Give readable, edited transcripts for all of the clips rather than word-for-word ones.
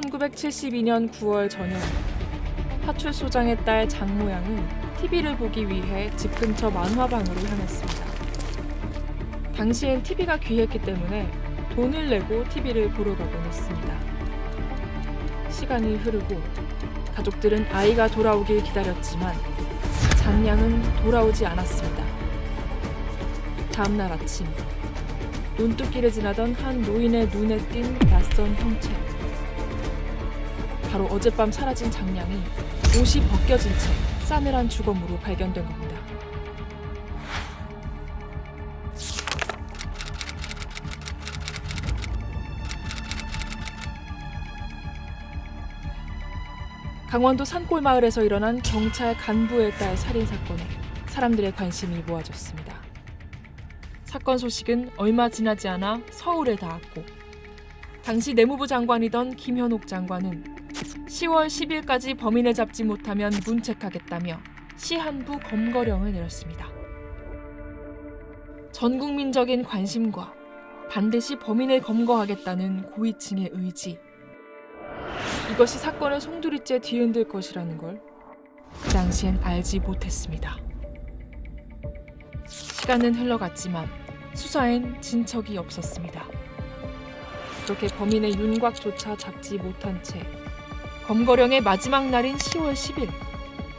1972년 9월 저녁, 파출소장의 딸 장모양은 TV를 보기 위해 집 근처 만화방으로 향했습니다. 당시엔 TV가 귀했기 때문에 돈을 내고 TV를 보러 가곤 했습니다. 시간이 흐르고 가족들은 아이가 돌아오길 기다렸지만 장양은 돌아오지 않았습니다. 다음날 아침, 논뚝길을 지나던 한 노인의 눈에 띈 낯선 형체. 바로 어젯밤 사라진 장양이 옷이 벗겨진 채 싸늘한 주검으로 발견된 겁니다. 강원도 산골마을에서 일어난 경찰 간부의 딸 살인사건에 사람들의 관심이 모아졌습니다. 사건 소식은 얼마 지나지 않아 서울에 닿았고 당시 내무부 장관이던 김현옥 장관은 10월 10일까지 범인을 잡지 못하면 문책하겠다며 시한부 검거령을 내렸습니다. 전국민적인 관심과 반드시 범인을 검거하겠다는 고위층의 의지, 이것이 사건을 송두리째 뒤흔들 것이라는 걸 그 당시엔 알지 못했습니다. 시간은 흘러갔지만 수사엔 진척이 없었습니다. 그렇게 범인의 윤곽조차 잡지 못한 채 검거령의 마지막 날인 10월 10일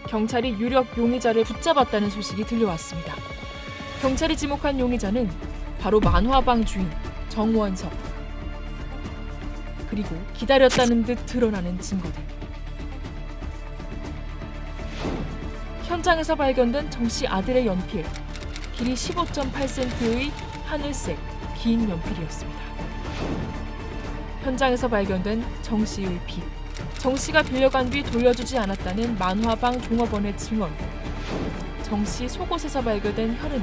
경찰이 유력 용의자를 붙잡았다는 소식이 들려왔습니다. 경찰이 지목한 용의자는 바로 만화방 주인 정원석. 그리고 기다렸다는 듯 드러나는 증거들. 현장에서 발견된 정씨 아들의 연필, 길이 15.8cm의 하늘색 긴 연필이었습니다. 현장에서 발견된 정씨의 빚, 정씨가 빌려간 뒤 돌려주지 않았다는 만화방 종업원의 증언, 정씨 속옷에서 발견된 혈흔,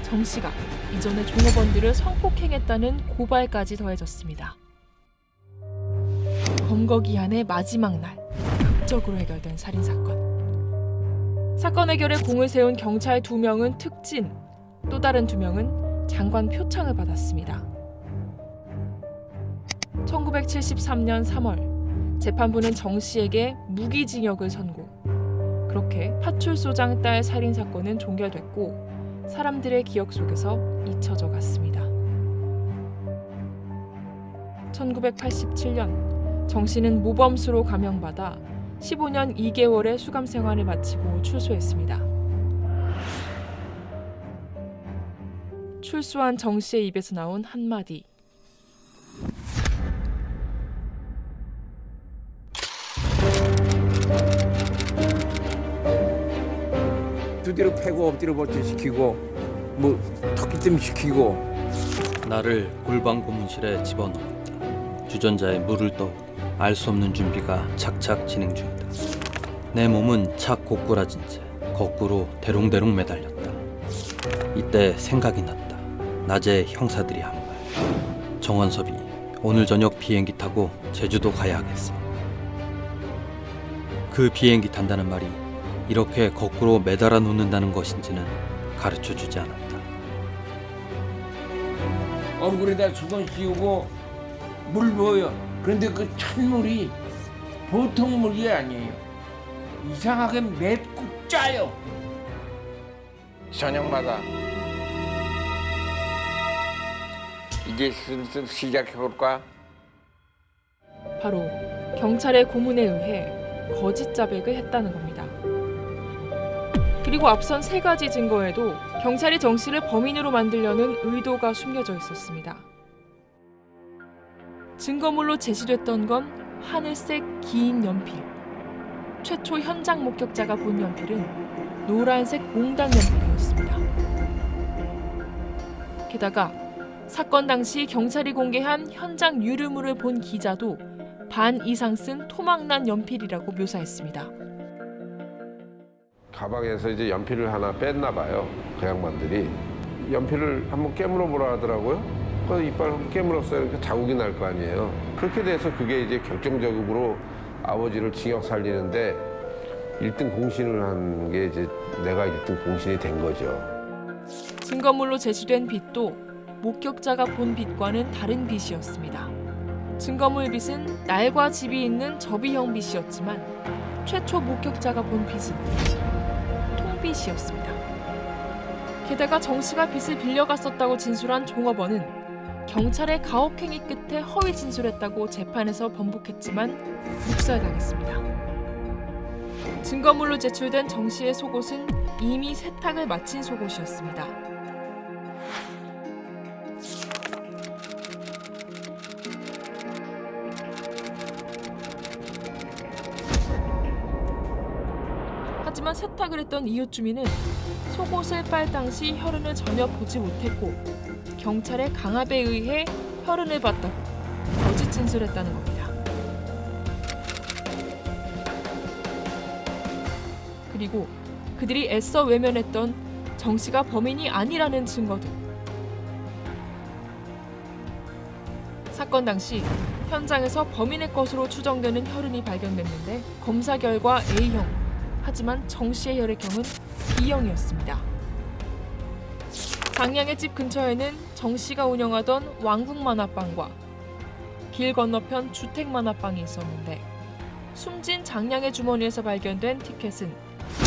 정씨가 이전에 종업원들을 성폭행했다는 고발까지 더해졌습니다. 검거기한의 마지막 날, 극적으로 해결된 살인사건. 사건 해결에 공을 세운 경찰 2명은 특진, 또 다른 2명은 장관 표창을 받았습니다. 1973년 3월, 재판부는 정 씨에게 무기징역을 선고. 그렇게 파출소장 딸 살인사건은 종결됐고 사람들의 기억 속에서 잊혀져 갔습니다. 1987년, 정 씨는 모범수로 감형받아 15년 2개월의 수감 생활을 마치고 출소했습니다. 출소한 정 씨의 입에서 나온 한마디. 두 뒤로 패고 엎드려 버티 시키고 뭐 턱기뜸 시키고 나를 골방 고문실에 집어넣었다. 주전자에 물을 떠오고 알 수 없는 준비가 착착 진행 중이다. 내 몸은 착 고꾸라진 채 거꾸로 대롱대롱 매달렸다. 이때 생각이 났다. 낮에 형사들이 한 말. 정원섭이 오늘 저녁 비행기 타고 제주도 가야 하겠어. 그 비행기 탄다는 말이 이렇게 거꾸로 매달아 놓는다는 것인지는 가르쳐주지 않았다. 얼굴에다 수건 씌우고 물 부어요. 그런데 그 찬물이 보통 물이 아니에요. 이상하게 맵고 짜요. 저녁마다 이제 슬슬 시작해볼까? 바로 경찰의 고문에 의해 거짓 자백을 했다는 겁니다. 그리고 앞선 3가지 증거에도 경찰이 정 씨를 범인으로 만들려는 의도가 숨겨져 있었습니다. 증거물로 제시됐던 건 하늘색 긴 연필. 최초 현장 목격자가 본 연필은 노란색 몽당 연필이었습니다. 게다가 사건 당시 경찰이 공개한 현장 유류물을 본 기자도 반 이상 쓴 토막난 연필이라고 묘사했습니다. 가방에서 이제 연필을 하나 뺐나 봐요. 그 양반들이 연필을 한번 깨물어 보라 하더라고요. 그래서 이빨을 한번 깨물었어요. 그러니까 자국이 날 거 아니에요. 그렇게 돼서 그게 이제 결정적으로 아버지를 징역 살리는데 1등 공신을 한 게 이제 내가 1등 공신이 된 거죠. 증거물로 제시된 빛도 목격자가 본 빛과는 다른 빛이었습니다. 증거물 빚은 날과 집이 있는 접이형 빚이었지만 최초 목격자가 본 빚은 통빚이었습니다. 게다가 정 씨가 빚을 빌려갔었다고 진술한 종업원은 경찰의 가혹행위 끝에 허위 진술했다고 재판에서 번복했지만 묵살당했습니다. 증거물로 제출된 정 씨의 속옷은 이미 세탁을 마친 속옷이었습니다. 하지만 세탁을 했던 이웃 주민은 속옷을 빨 당시 혈흔을 전혀 보지 못했고 경찰의 강압에 의해 혈흔을 봤다고 거짓 진술했다는 겁니다. 그리고 그들이 애써 외면했던 정 씨가 범인이 아니라는 증거도. 사건 당시 현장에서 범인의 것으로 추정되는 혈흔이 발견됐는데 검사 결과 A형, 하지만 정 씨의 혈액형은 B형이었습니다. 장량의 집 근처에는 정 씨가 운영하던 왕국만화방과 길 건너편 주택만화방이 있었는데 숨진 장량의 주머니에서 발견된 티켓은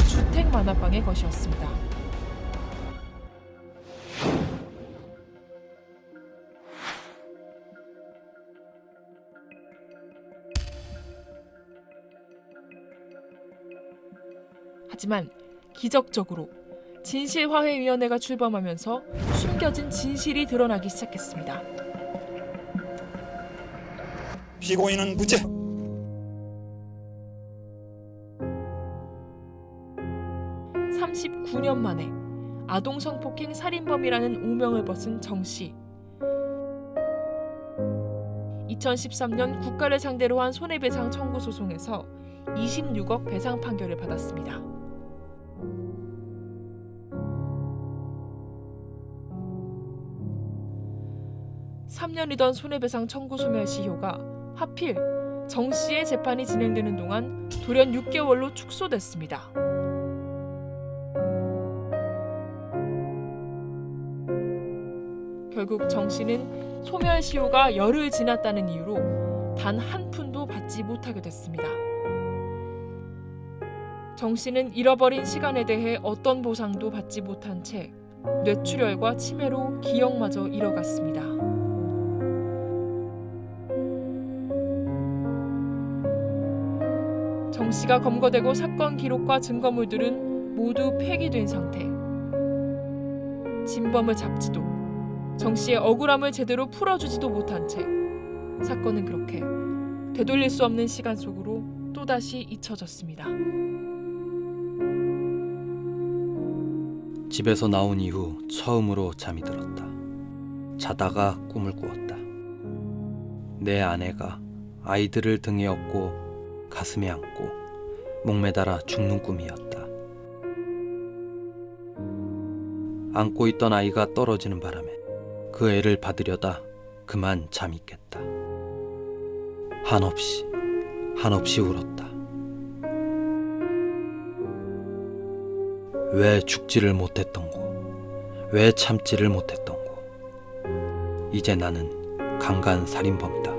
주택만화방의 것이었습니다. 하지만 기적적으로 진실화해위원회가 출범하면서 숨겨진 진실이 드러나기 시작했습니다. 피고인은 무죄. 39년 만에 아동 성폭행 살인범이라는 오명을 벗은 정 씨. 2013년 국가를 상대로 한 손해배상 청구 소송에서 26억 배상 판결을 받았습니다. (3년이던) 손해배상 청구 소멸시효가 하필 정 씨의 재판이 진행되는 동안 돌연 6개월로 축소됐습니다. 결국 정 씨는 소멸시효가 열흘 지났다는 이유로 단 한 푼도 받지 못하게 됐습니다. 정 씨는 잃어버린 시간에 대해 어떤 보상도 받지 못한 채 뇌출혈과 치매로 기억마저 잃어갔습니다. 정 씨가 검거되고 사건 기록과 증거물들은 모두 폐기된 상태. 진범을 잡지도 정 씨의 억울함을 제대로 풀어주지도 못한 채 사건은 그렇게 되돌릴 수 없는 시간 속으로 또다시 잊혀졌습니다. 집에서 나온 이후 처음으로 잠이 들었다. 자다가 꿈을 꾸었다. 내 아내가 아이들을 등에 업고 가슴에 안고 목매달아 죽는 꿈이었다. 안고 있던 아이가 떨어지는 바람에 그 애를 받으려다 그만 잠이 깼다. 한없이 울었다. 왜 죽지를 못했던 거, 왜 참지를 못했던 거. 이제 나는 강간 살인범이다.